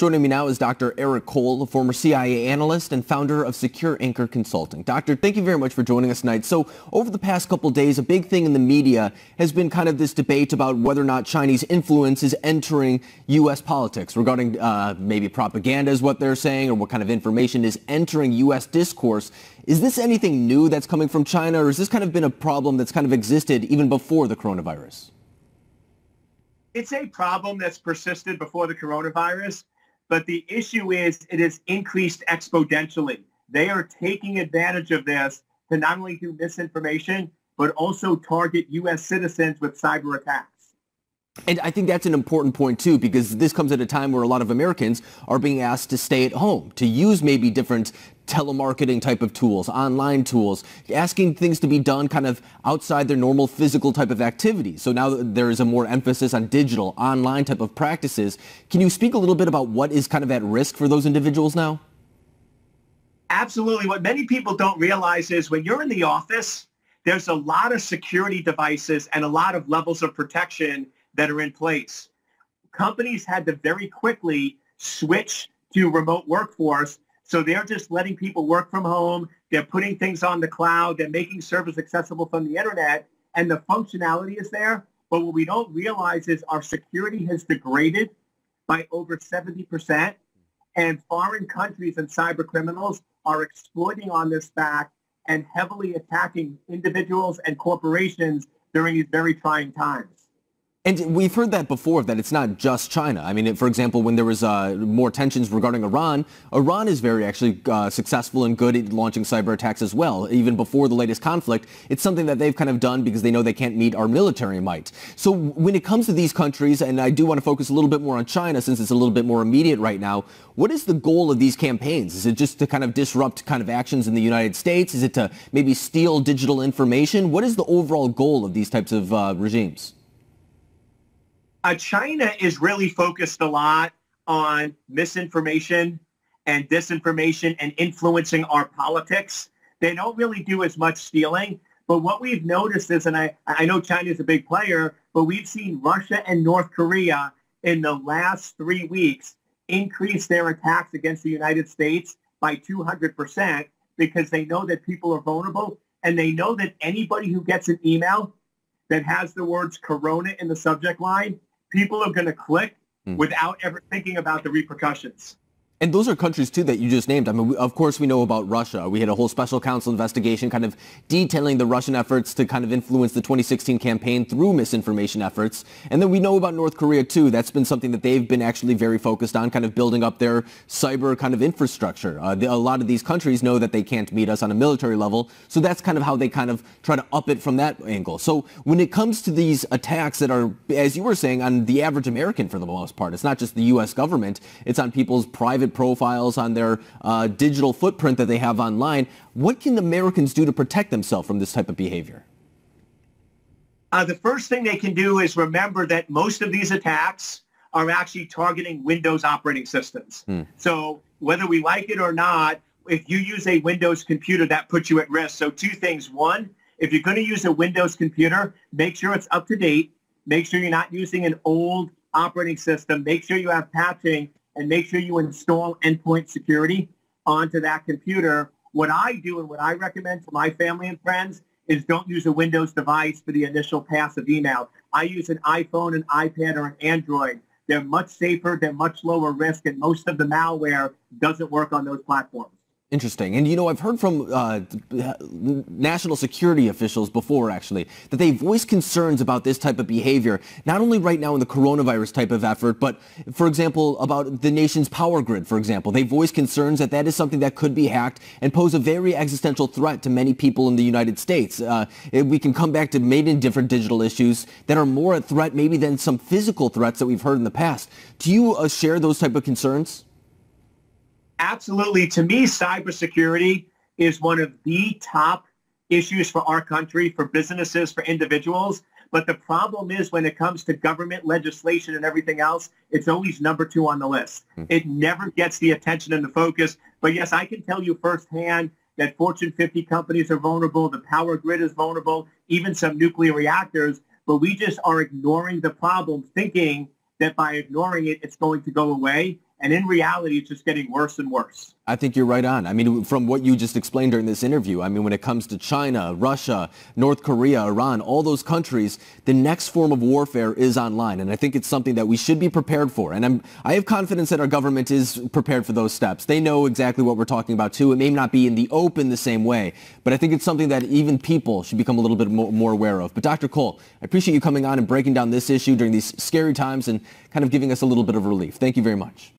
Joining me now is Dr. Eric Cole, a former CIA analyst and founder of Secure Anchor Consulting. Doctor, thank you very much for joining us tonight. So over the past couple of days, a big thing in the media has been kind of this debate about whether or not Chinese influence is entering U.S. politics regarding maybe propaganda is what they're saying, or what kind of information is entering U.S. discourse. Is this anything new that's coming from China, or has this kind of been a problem that's kind of existed even before the coronavirus? It's a problem that's persisted before the coronavirus, but the issue is it has increased exponentially. They are taking advantage of this to not only do misinformation, but also target U.S. citizens with cyber attacks. And I think that's an important point, too, because this comes at a time where a lot of Americans are being asked to stay at home, to use maybe different telemarketing type of tools, online tools, asking things to be done kind of outside their normal physical type of activity. So now there is a more emphasis on digital, online type of practices. Can you speak a little bit about what is kind of at risk for those individuals now? Absolutely. What many people don't realize is when you're in the office, there's a lot of security devices and a lot of levels of protection that are in place. Companies had to very quickly switch to remote workforce. So they're just letting people work from home. They're putting things on the cloud. They're making service accessible from the internet. And the functionality is there. But what we don't realize is our security has degraded by over 70%. And foreign countries and cyber criminals are exploiting on this fact and heavily attacking individuals and corporations during these very trying times. And we've heard that before, that it's not just China. I mean, for example, when there was more tensions regarding Iran, Iran is very actually successful and good at launching cyber attacks as well. Even before the latest conflict, it's something that they've kind of done because they know they can't meet our military might. So when it comes to these countries, and I do want to focus a little bit more on China since it's a little bit more immediate right now, what is the goal of these campaigns? Is it just to kind of disrupt kind of actions in the United States? Is it to maybe steal digital information? What is the overall goal of these types of regimes? China is really focused a lot on misinformation and disinformation and influencing our politics. They don't really do as much stealing. But what we've noticed is, and I know China is a big player, but we've seen Russia and North Korea in the last 3 weeks increase their attacks against the United States by 200% because they know that people are vulnerable, and they know that anybody who gets an email that has the words Corona in the subject line, people are going to click without ever thinking about the repercussions. And those are countries, too, that you just named. I mean, of course, we know about Russia. We had a whole special counsel investigation kind of detailing the Russian efforts to kind of influence the 2016 campaign through misinformation efforts. And then we know about North Korea, too. That's been something that they've been actually very focused on, kind of building up their cyber kind of infrastructure. A lot of these countries know that they can't meet us on a military level. So that's kind of how they kind of try to up it from that angle. So when it comes to these attacks that are, as you were saying, on the average American for the most part, it's not just the U.S. government. It's on people's private profiles, on their digital footprint that they have online. What can Americans do to protect themselves from this type of behavior? The first thing they can do is remember that most of these attacks are actually targeting Windows operating systems. So whether we like it or not, if you use a Windows computer, that puts you at risk. So two things. One, if you're going to use a Windows computer, make sure it's up to date. Make sure you're not using an old operating system. Make sure you have patching, and make sure you install endpoint security onto that computer. What I do and what I recommend to my family and friends is don't use a Windows device for the initial pass of email. I use an iPhone, an iPad, or an Android. They're much safer, they're much lower risk, and most of the malware doesn't work on those platforms. Interesting. And, you know, I've heard from national security officials before, actually, that they voice concerns about this type of behavior, not only right now in the coronavirus type of effort, but, for example, about the nation's power grid, for example. They voice concerns that that is something that could be hacked and pose a very existential threat to many people in the United States. We can come back to maybe different digital issues that are more a threat maybe than some physical threats that we've heard in the past. Do you share those type of concerns? Absolutely. To me, cybersecurity is one of the top issues for our country, for businesses, for individuals. But the problem is when it comes to government legislation and everything else, it's always number 2 on the list. It never gets the attention and the focus. But yes, I can tell you firsthand that Fortune 50 companies are vulnerable. The power grid is vulnerable, even some nuclear reactors. But we just are ignoring the problem, thinking that by ignoring it, it's going to go away. And in reality, it's just getting worse and worse. I think you're right on. I mean, from what you just explained during this interview, I mean, when it comes to China, Russia, North Korea, Iran, all those countries, the next form of warfare is online. And I think it's something that we should be prepared for. And I have confidence that our government is prepared for those steps. They know exactly what we're talking about, too. It may not be in the open the same way, but I think it's something that even people should become a little bit more aware of. But Dr. Cole, I appreciate you coming on and breaking down this issue during these scary times and kind of giving us a little bit of relief. Thank you very much.